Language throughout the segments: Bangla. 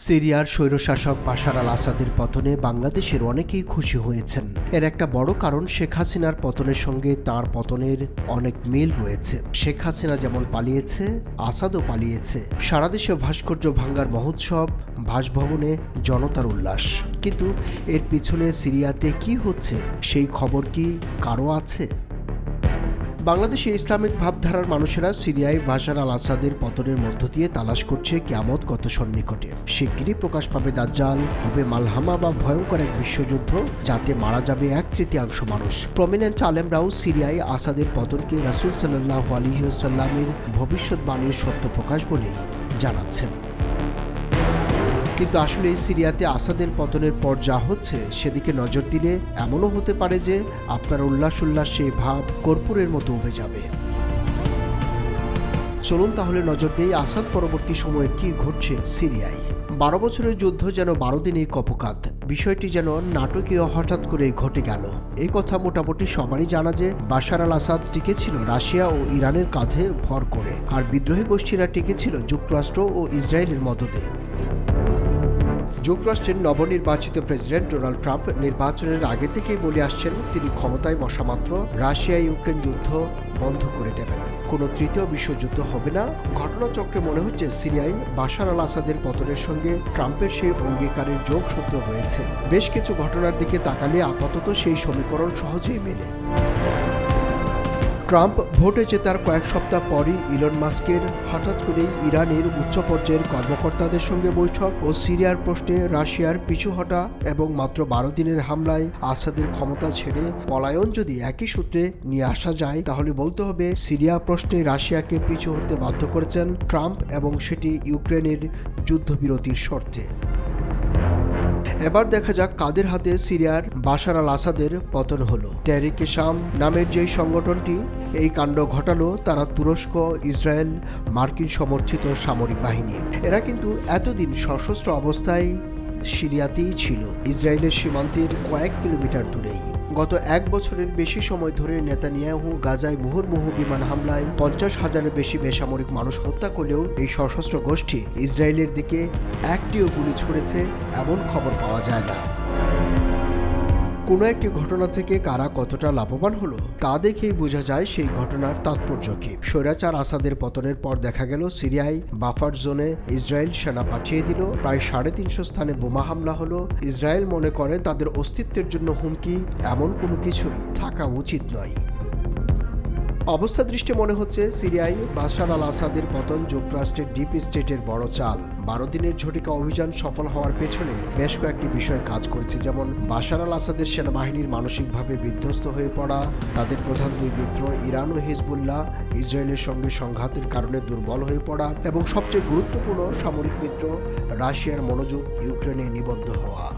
সিরিয়ার স্বৈরশাসক বাশার আল আসাদের পতনে বাংলাদেশের অনেকেই খুশি হয়েছেন। এর একটা বড় কারণ শেখ হাসিনার পতনের সঙ্গে তার পতনের অনেক মিল রয়েছে। শেখ হাসিনা যেমন পালিয়েছে, আসাদও পালিয়েছে। সারা দেশে ভাস্কর্য ভাঙ্গার মহোৎসব, বাসভবনে জনতার উল্লাস। কিন্তু এর পিছনে সিরিয়াতে কি হচ্ছে সেই খবর কি কারো আছে? বাংলাদেশে ইসলামিক ভাবধারার মানুষেরা সিরিয়ায় বাশার আল আসাদের পতনের মধ্য দিয়ে তালাশ করছে কিয়ামত কত সন্নিকটে। শিগগিরই প্রকাশ পাবে দাজ্জাল, হবে মালহামা বা ভয়ঙ্কর এক বিশ্বযুদ্ধ যাতে মারা যাবে 1/3 মানুষ। প্রমিনেন্ট আলেমরাও সিরিয়ায় আসাদের পতনকে রাসূল সাল্লাল্লাহু আলাইহি ওয়াসাল্লামের ভবিষ্যৎবাণীর সত্য প্রকাশ বলেই জানাচ্ছেন। কিন্তু আসলে সিরিয়াতে আসাদের পতনের পর যা হচ্ছে সেদিকে নজর দিলে এমনও হতে পারে যে আপনার উল্লাস সেই ভাব কর্পূরের মতো উবে যাবে। চলুন তাহলে নজর দিয়ে আসাদ পরবর্তী সময়ে কি ঘটছে সিরিয়ায়। 12 বছরের যুদ্ধ যেন 12 দিনেই কপোকাত। বিষয়টি যেন নাটকীয় হঠাৎ করে ঘটে গেল। এই কথা মোটামুটি সবারই জানা যে বাশার আল আসাদ টিকেছিল রাশিয়া ও ইরানের কাঁধে ভর করে, আর বিদ্রোহী গোষ্ঠীরা টিকেছিল যুক্তরাষ্ট্র ও ইসরায়েলের মদদে। যুক্তরাষ্ট্রের নবনির্বাচিত প্রেসিডেন্ট ডোনাল্ড ট্রাম্প নির্বাচনের আগে থেকেই বলে আসছেন তিনি ক্ষমতায় বসা মাত্র রাশিয়া ইউক্রেন যুদ্ধ বন্ধ করে দেবেন, কোনো তৃতীয় বিশ্বযুদ্ধ হবে না। ঘটনাচক্রে মনে হচ্ছে সিরিয়ায় বাশার আল আসাদের পতনের সঙ্গে ট্রাম্পের সেই অঙ্গীকারের যোগসূত্র রয়েছে। বেশ কিছু ঘটনার দিকে তাকালে আপাতত সেই সমীকরণ সহজেই মেলে। ট্রাম্প ভোটে জেতার কয়েক সপ্তাহ পরই ইলন মাস্কের হঠাৎ করেই ইরানের উচ্চ পর্যায়ের কর্মকর্তাদের সঙ্গে বৈঠক ও সিরিয়ার প্রশ্নে রাশিয়ার পিছু হটা এবং মাত্র 12 দিনের হামলায় আসাদের ক্ষমতা ছেড়ে পলায়ন যদি একই সূত্রে নিয়ে আসা যায়, তাহলে বলতে হবে সিরিয়া প্রশ্নে রাশিয়াকে পিছু হটতে বাধ্য করেছেন ট্রাম্প, এবং সেটি ইউক্রেনের যুদ্ধবিরতির শর্তে। এবার দেখা যাক কাদের হাতে সিরিয়ার বাশার আল আসাদের পতন হলো। তেহরিকে শাম নামের যেই সংগঠনটি এই কাণ্ড ঘটালো, তারা তুরস্ক, ইসরায়েল, মার্কিন সমর্থিত সামরিক বাহিনী। এরা কিন্তু এতদিন সশস্ত্র অবস্থায় সিরিয়াতেই ছিল, ইসরায়েলের সীমান্তের কয়েক কিলোমিটার দূরেই। গত 1 বছরের বেশি সময় ধরে নেতানিয়াহু গাজায় মুহুর্মুহু বিমান হামলায় 50,000-এর বেশি বেসামরিক মানুষ হত্যা করলেও এই সশস্ত্র গোষ্ঠী ইসরায়েলের দিকে একটিও গুলি ছুড়েছে এমন খবর পাওয়া যায় না। কোনো একটি ঘটনা থেকে কারা কতটা লাভবান হলো তা দেখেই বোঝা যায় সেই ঘটনার তাৎপর্য কি। স্বৈরাচার আসাদের পতনের পর দেখা গেল সিরিয়ায় বাফার জোনে ইসরায়েল সেনা পাঠিয়ে দিল, প্রায় 350 স্থানে বোমা হামলা হলো। ইসরায়েল মনে করে তাদের অস্তিত্বের জন্য হুমকি এমন কোনো কিছুই থাকা উচিত নয়। অবস্থা দৃষ্টি মনে হচ্ছে সিরিয়ায় বাশার আল আসাদের পতন যুক্তরাষ্ট্রের ডিপ স্টেটের বড় চাল। 12 দিনের ঝটিকা অভিযান সফল হওয়ার পেছনে বেশ কয়েকটি বিষয় কাজ করেছে, যেমন বাশার আল আসাদের সেনাবাহিনীর মানসিকভাবে বিধ্বস্ত হয়ে পড়া, তাদের প্রধান 2 মিত্র ইরান ও হিজবুল্লাহ ইসরায়েলের সঙ্গে সংঘাতের কারণে দুর্বল হয়ে পড়া, এবং সবচেয়ে গুরুত্বপূর্ণ সামরিক মিত্র রাশিয়ার মনোযোগ ইউক্রেনে নিবদ্ধ হওয়া।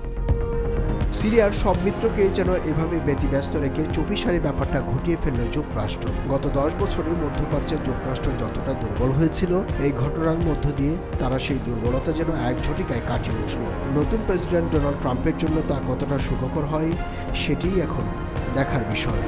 সিরিয়ার সব মিত্রকে যেন এভাবে ব্যতিব্যস্ত রেখে চুপিসারে ব্যাপারটা ঘটিয়ে ফেলল যুক্তরাষ্ট্র। গত 10 বছরে মধ্যপ্রাচ্যে যুক্তরাষ্ট্র যতটা দুর্বল হয়েছিল, এই ঘটনার মধ্য দিয়ে তারা সেই দুর্বলতা যেন এক ঝটিকায় কাটিয়ে উঠল। নতুন প্রেসিডেন্ট ডোনাল্ড ট্রাম্পের জন্য তা কতটা সুখকর হয় সেটিই এখন দেখার বিষয়।